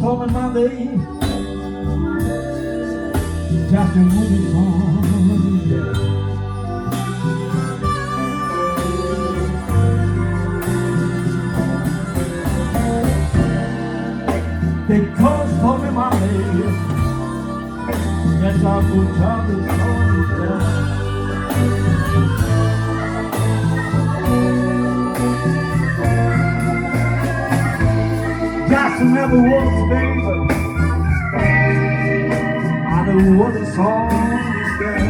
stormy Monday, just a moving on, yeah. They call stormy Monday, yes, I put out the stormy, yeah. Just never was, baby. I know what the song is there.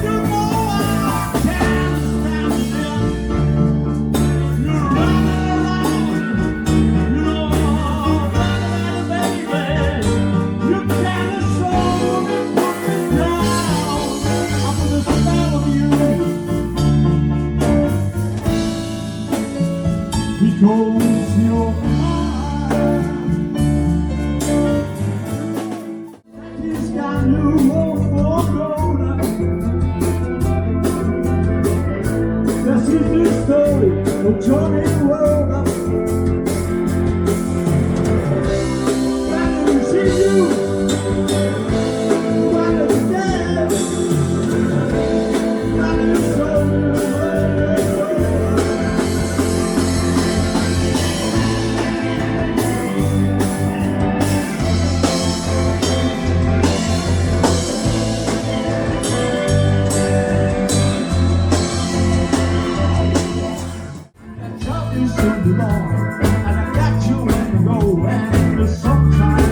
You know I can't stand still. You're running around. You know that, baby. You can't show me, put me down. I'm in the spell of you. Because you're mine. He's got new hope for grown-up. This is the story of Johnny Roll-Up. When I see you, when I'm dead, when it's over. So long, and I got you in the row, and sometimes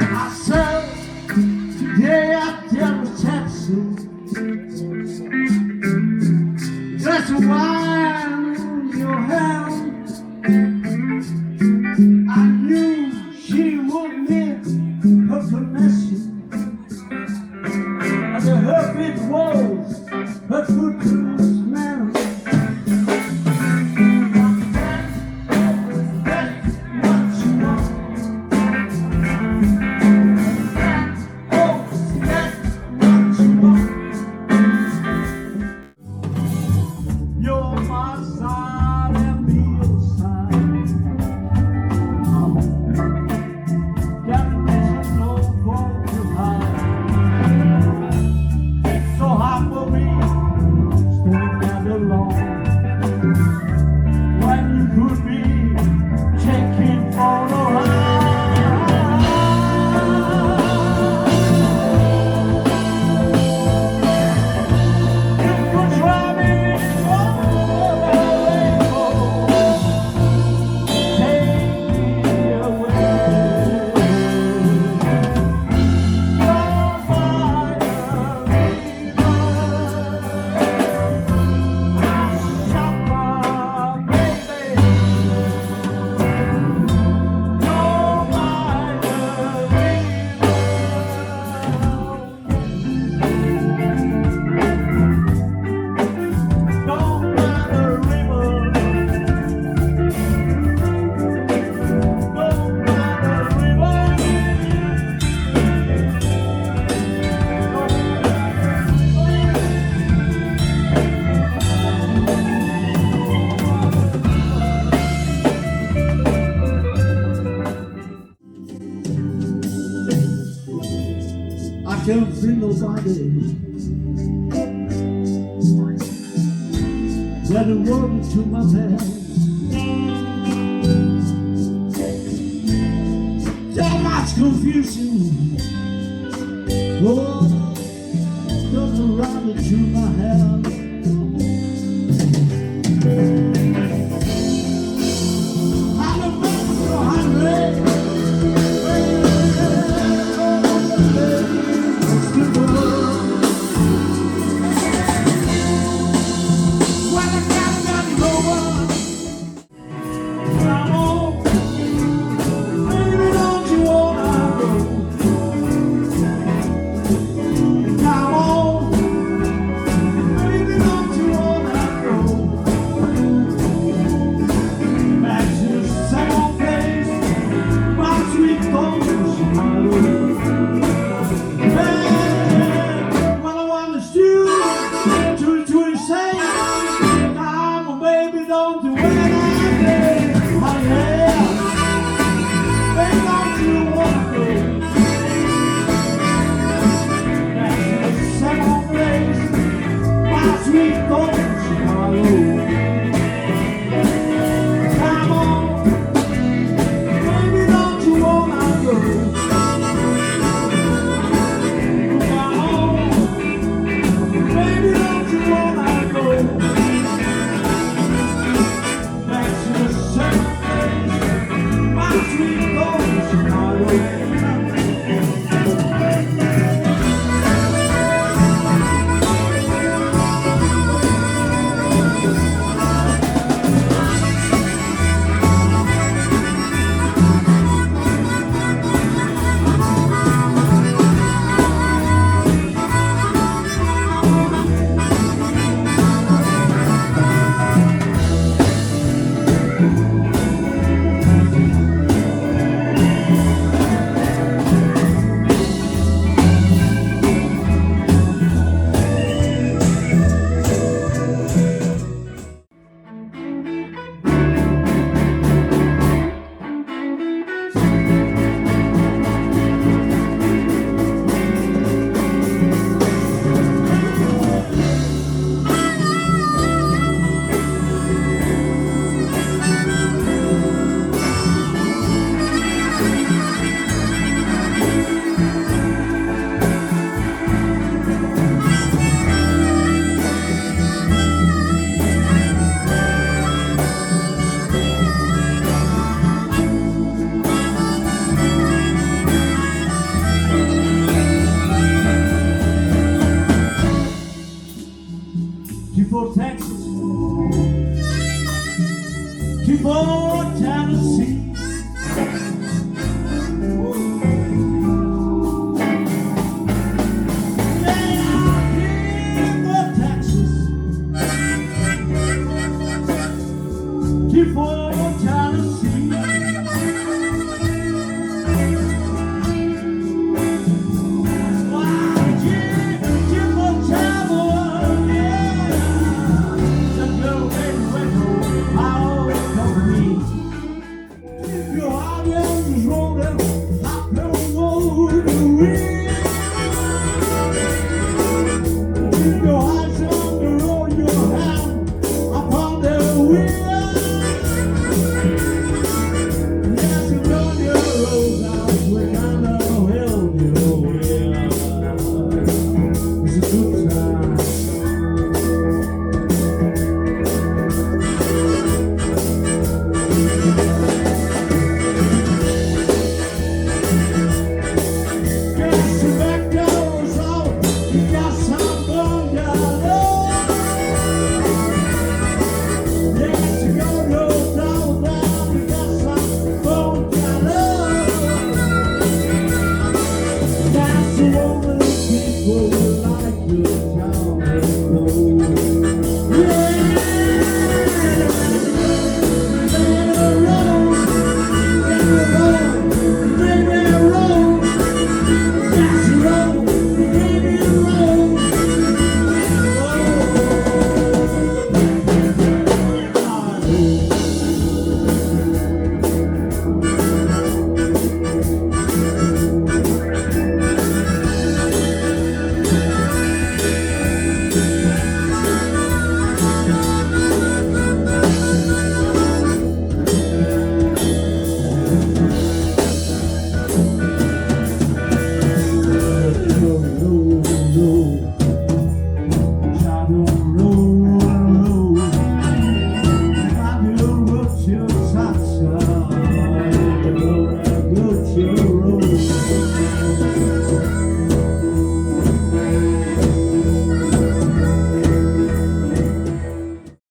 I said today I tell the Texas. That's why in your hand I knew she would miss her connection. And her big walls, her footprints man. That's what you want. Oh, that's what you want. You're my side and me your side. Got reason no fault to hide. It's so hard for me staying that alone when you could be taking for a ride. You could try me. I can't see nobody that the world to my head. So much confusion, oh, doesn't run into my head.